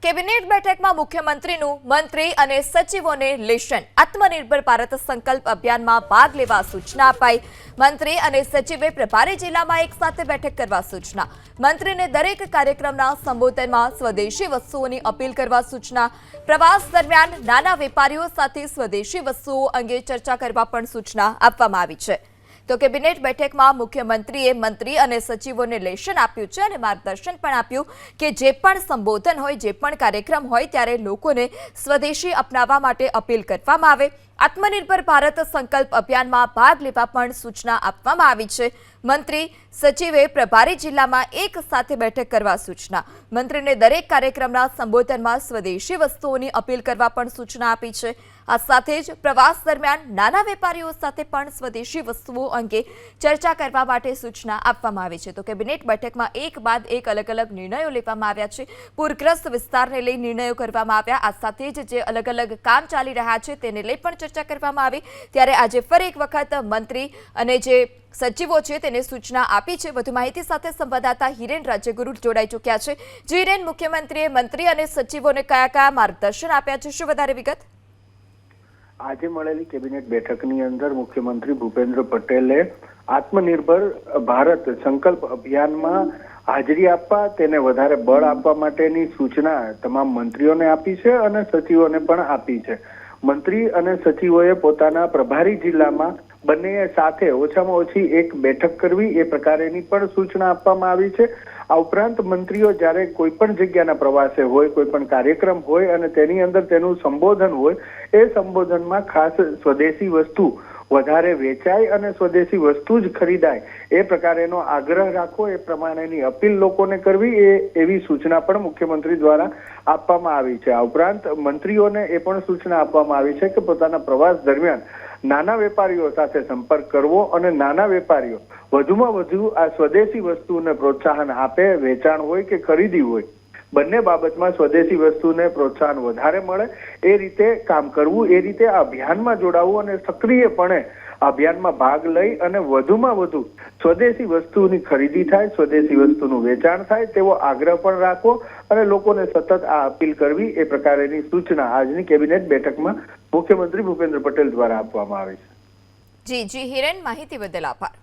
Cabinet બેઠકમાં મુખ્યમંત્રીનું મંત્રી અને સચિવોને લેશન આત્મનિર્ભર ભારત સંકલ્પ અભિયાનમાં ભાગ લેવા સૂચના અપાઈ। મંત્રી અને સચિવે પ્રભારી જિલ્લામાં એક સાથે બેઠક કરવા સૂચના। મંત્રીને દરેક કાર્યક્રમના સંબોધનમાં સ્વદેશી વસ્તુઓની અપીલ કરવા સૂચના। પ્રવાસ દરમિયાન નાના વેપારીઓ સાથે સ્વદેશી વસ્તુઓ અંગે ચર્ચા કરવા પણ સૂચના આપવામાં આવી છે। તો કેબિનેટ બેઠકમાં મુખ્યમંત્રીએ મંત્રી અને સચિવોને લેશન આપ્યું છે અને માર્ગદર્શન પણ આપ્યું કે જે પણ સંબોધન હોય, જે પણ કાર્યક્રમ હોય ત્યારે લોકોને સ્વદેશી અપનાવવા માટે અપીલ કરવામાં આવે। આત્મનિર્ભર ભારત સંકલ્પ અભિયાનમાં ભાગ લેવા પણ સૂચના આપવામાં આવી છે। મંત્રી સચિવે પ્રભારી જિલ્લામાં એક સાથે બેઠક કરવા સૂચના। મંત્રીને દરેક કાર્યક્રમના સંબોધનમાં સ્વદેશી વસ્તુઓની અપીલ કરવા પણ સૂચના આપી છે। આ સાથે જ પ્રવાસ દરમિયાન નાના વેપારીઓ સાથે પણ સ્વદેશી વસ્તુઓ અંગે ચર્ચા કરવા માટે સૂચના આપવામાં આવી છે। તો કેબિનેટ બેઠકમાં એક બાદ એક અલગ અલગ નિર્ણયો લેવામાં આવ્યા છે। પૂરગ્રસ્ત વિસ્તારને લઈ નિર્ણયો કરવામાં આવ્યા। આ સાથે જ જે અલગ અલગ કામ ચાલી રહ્યા છે તેને લઈ પણ ચર્ચા કરવામાં આવી। ત્યારે આજે ફરી એક વખત મંત્રી અને જે સચિવો છે તેને સૂચના આપી છે। વધુ માહિતી સાથે સંવાદદાતા હિરેન રાજ્યગુરુ જોડાઈ ચૂક્યા છે। જે હિરેન, મુખ્યમંત્રીએ મંત્રી અને સચિવોને કયા માર્ગદર્શન આપ્યા છે, શું વધારે વિગત? આજે મળેલી કેબિનેટ બેઠકની અંદર મુખ્યમંત્રી ભૂપેન્દ્ર પટેલે આત્મનિર્ભર ભારત સંકલ્પ અભિયાનમાં હાજરી આપવા, તેને વધારે બળ આપવા માટેની સૂચના તમામ મંત્રીઓને આપી છે અને સચિવોને પણ આપી છે। મંત્રી અને સચિવોએ પોતાના પ્રભારી જિલ્લામાં બંને સાથે ઓછામાં ઓછી એક બેઠક કરવી એ પ્રકારેની પણ સૂચના આપવામાં આવી છે। આ ઉપરાંત મંત્રીઓ જ્યારે કોઈ પણ જગ્યાના પ્રવાસે હોય, કોઈ પણ કાર્યક્રમ હોય અને તેની અંદર તેનું સંબોધન હોય, એ સંબોધનમાં ખાસ સ્વદેશી વસ્તુ વધારે વેચાય અને સ્વદેશી વસ્તુ જ ખરીદાય એ પ્રકારેનો આગ્રહ રાખવો, એ પ્રમાણેની અપીલ લોકોને કરવી, એવી સૂચના પણ મુખ્યમંત્રી દ્વારા આપવામાં આવી છે। આ ઉપરાંત મંત્રીઓને એ પણ સૂચના આપવામાં આવી છે કે પોતાના પ્રવાસ દરમિયાન નાના વેપારીઓ સાથે સંપર્ક કરવો અને નાના વેપારીઓ વધુમાં વધુ આ સ્વદેશી વસ્તુને પ્રોત્સાહન આપે, વેચાણ હોય કે ખરીદી હોય, બંને બાબતમાં સ્વદેશી વસ્તુને પ્રોત્સાહન વધારે મળે એ રીતે કામ કરવું, એ રીતે આ અભિયાનમાં જોડાવવું અને સક્રિયપણે અભિયાનમાં ભાગ લઈ અને વધુમાં વધુ સ્વદેશી વસ્તુની ખરીદી થાય, સ્વદેશી વસ્તુનું વેચાણ થાય તેવો આગ્રહ પણ રાખવો અને લોકોને સતત આ અપીલ કરવી, એ પ્રકારેની સૂચના આજની કેબિનેટ બેઠકમાં મુખ્યમંત્રી ભૂપેન્દ્ર પટેલ દ્વારા આપવામાં આવી છે। જી હિરેન, માહિતી બદલ આભાર।